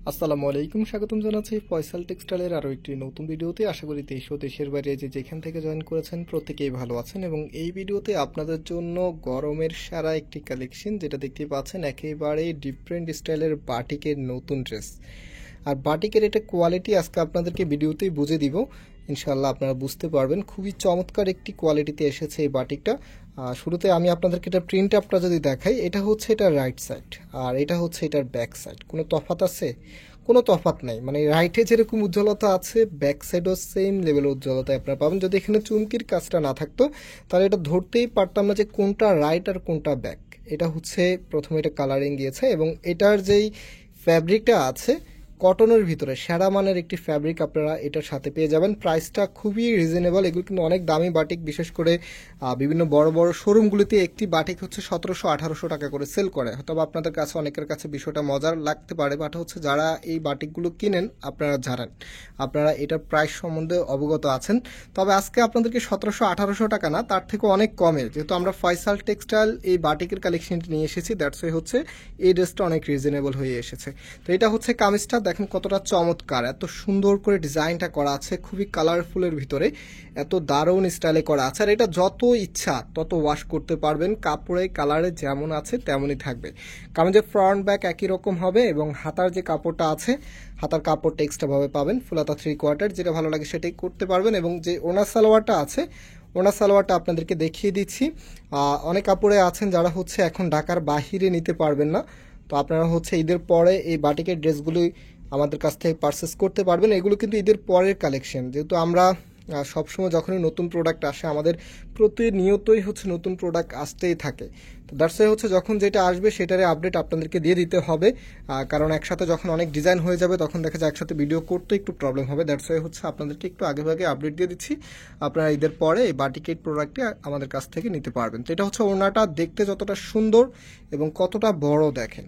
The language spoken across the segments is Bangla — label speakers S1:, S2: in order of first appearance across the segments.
S1: আসসালামু আলাইকুম, স্বাগতম জানাচ্ছি ফয়সাল টেক্সটাইলের আরও একটি নতুন ভিডিওতে। আশা করি দেশ ও দেশের বাইরে যে যেখান থেকে জয়েন করেছেন প্রত্যেকেই ভালো আছেন এবং এই ভিডিওতে আপনাদের জন্য গরমের সারা একটি কালেকশন, যেটা দেখতে পাচ্ছেন একেবারে ডিফারেন্ট স্টাইলের বাটিকের নতুন ড্রেস। আর বাটিকের এটা কোয়ালিটি আজকে আপনাদেরকে ভিডিওতেই বুঝে দিব, ইনশাল্লাহ আপনারা বুঝতে পারবেন। খুবই চমৎকার একটি কোয়ালিটিতে এসেছে এই বাটিকটা। শুরুতে আমি আপনাদেরকে এটা প্রিন্ট আপটা যদি দেখাই, এটা হচ্ছে এটার রাইট সাইড আর এটা হচ্ছে এটার ব্যাক সাইড। কোনো তফাৎ আছে? কোনো তফাৎ নাই, মানে রাইটে যেরকম উজ্জ্বলতা আছে ব্যাক সাইডও সেম লেভেলের উজ্জ্বলতা আপনারা পাবেন। যদি এখানে চুমকির কাজটা না থাকতো তাহলে এটা ধরতেই পারতাম না যে কোনটা রাইট আর কোনটা ব্যাক। এটা হচ্ছে প্রথমে এটা কালারিং গিয়েছে এবং এটার যেই ফ্যাব্রিকটা আছে কটনের ভিতরে সেরা মানের একটি ফ্যাব্রিক আপনারা এটার সাথে পেয়ে যাবেন। প্রাইসটা খুবই রিজনেবল। এগুলো কিন্তু অনেক দামি বাটিক, বিশেষ করে বিভিন্ন বড় বড় শোরুমগুলিতে একটি বাটিক হচ্ছে 1700-1800 টাকা করে সেল করে। হয়তো আপনাদের কাছে অনেকের কাছে বিষয়টা মজার লাগতে পারে, বাট হচ্ছে যারা এই বাটিকগুলো কিনেন আপনারা জানেন, আপনারা এটার প্রাইস সম্বন্ধে অবগত আছেন। তবে আজকে আপনাদেরকে 1700-1800 টাকা না, তার থেকে অনেক কমে, যেহেতু আমরা ফয়সাল টেক্সটাইল এই বাটিকের কালেকশনটি নিয়ে এসেছি, দ্যাটস ওয়াই হচ্ছে এই ড্রেসটা অনেক রিজনেবল হয়ে এসেছে। তো এটা হচ্ছে কামিজটা, দেখেন কতটা চমৎকার, এত সুন্দর করে ডিজাইনটা করা আছে, খুবই কালারফুলের ভিতরে এত দারুণ স্টাইলে করা আছে। আর এটা যত ইচ্ছা তত ওয়াশ করতে পারবেন, কাপড়ে কালারে যেমন আছে তেমনই থাকবে। কামিজের ফ্রন্ট ব্যাক একই রকম হবে এবং হাতার যে কাপড়টা আছে, হাতার কাপড়টা এক্সট্রা ভাবে পাবেন, ফুল হাতা 3/4, যেটা ভালো লাগে সেটাই করতে পারবেন। এবং যে ওনার সালোয়ারটা আছে, ওনার সালোয়ারটা আপনাদেরকে দেখিয়ে দিচ্ছি। অনেক কাপড়ে আছেন যারা হচ্ছে এখন ঢাকার বাহিরে নিতে পারবেন না, তো আপনারা হচ্ছে ঈদের পরে এই বাটিকের ড্রেসগুলি আমাদের কাছ থেকে পারচেস করতে পারবেন। এগুলো কিন্তু ঈদের পরের কালেকশন, যেহেতু আমরা সবসময় যখনই নতুন প্রোডাক্ট আসে আমাদের প্রতিনিয়তই হচ্ছে নতুন প্রোডাক্ট আসতেই থাকে। তো দ্যাটস ওয়াই হচ্ছে যখন যেটা আসবে সেটারে আপডেট আপনাদেরকে দিয়ে দিতে হবে, কারণ একসাথে যখন অনেক ডিজাইন হয়ে যাবে তখন দেখা যায় একসাথে ভিডিও করতে একটু প্রবলেম হবে। দ্যাটস ওয়াই হচ্ছে আপনাদেরকে একটু আগে ভাগে আপডেট দিয়ে দিচ্ছি। আপনারা ঈদের পরে এই বাটিকেট প্রোডাক্টটি আমাদের কাছ থেকে নিতে পারবেন। তো এটা হচ্ছে ওড়নাটা, দেখতে যতটা সুন্দর এবং কতটা বড় দেখেন,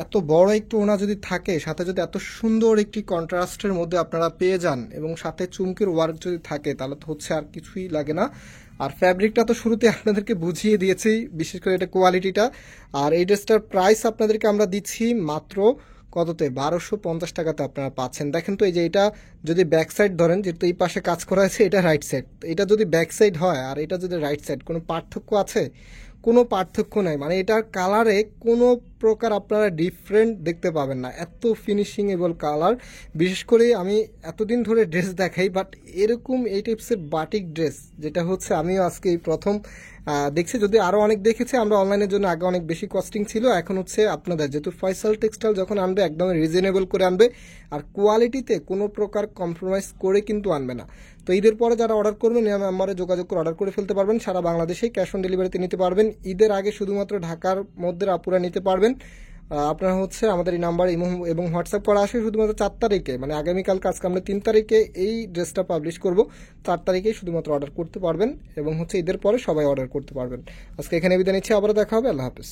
S1: এত বড় একটু ওনা যদি থাকে, সাথে যদি এত সুন্দর একটি কন্ট্রাস্টের মধ্যে আপনারা পেয়ে যান এবং সাথে চুমকির ওয়ার্ক যদি থাকে, তাহলে তো হচ্ছে আর কিছুই লাগে না। আর ফ্যাব্রিকটা তো শুরুতে আপনাদেরকে বুঝিয়ে দিয়েছি, বিশেষ করে এটা কোয়ালিটিটা। আর এই ড্রেসটার প্রাইস আপনাদেরকে আমরা দিচ্ছি মাত্র কততে, 1250 টাকাতে আপনারা পাচ্ছেন। দেখেন তো, এই যে এটা যদি ব্যাক সাইড ধরেন, যেহেতু এই পাশে কাজ করা আছে এটা রাইট সাইড, এটা যদি ব্যাক সাইড হয় আর এটা যদি রাইট সাইড, কোনো পার্থক্য আছে? কোনো পার্থক্য নাই, মানে এটার কালারে কোনো প্রকার আপনারা ডিফারেন্ট দেখতে পাবেন না, এত ফিনিশিংয়েবল কালার। বিশেষ করে আমি এতদিন ধরে ড্রেস দেখাই, বাট এরকম এই টাইপসের বাটিক ড্রেস যেটা হচ্ছে আমিও আজকে এই প্রথম দেখছি। যদি আরও অনেক দেখেছি আমরা অনলাইনের জন্য, আগে অনেক বেশি কস্টিং ছিল, এখন হচ্ছে আপনাদের যেহেতু ফয়সাল টেক্সটাইল যখন আনবে একদম রিজনেবল করে আনবে আর কোয়ালিটিতে কোনো প্রকার কম্প্রোমাইজ করে কিন্তু আনবে না। তো ঈদের পরে যারা অর্ডার করবেন এই নাম্বারে যোগাযোগ করে অর্ডার করে ফেলতে পারবেন। সারা বাংলাদেশেই ক্যাশ অন ডেলিভারিতে নিতে পারবেন। ঈদের আগে শুধুমাত্র ঢাকার মধ্যে আপুরা নিতে পারবেন। আপনারা হচ্ছে আমাদের এই নাম্বার ইমো এবং হোয়াটসঅ্যাপ করা আসে শুধুমাত্র 4 তারিখে, মানে আগামীকাল, আজকে আমরা 3 তারিখে এই ড্রেসটা পাবলিশ করব, 4 তারিখেই শুধুমাত্র অর্ডার করতে পারবেন এবং হচ্ছে ঈদের পরে সবাই অর্ডার করতে পারবেন। আজকে এখানে বিদায় নিচ্ছি, আবারও দেখা হবে, আল্লাহ হাফেজ।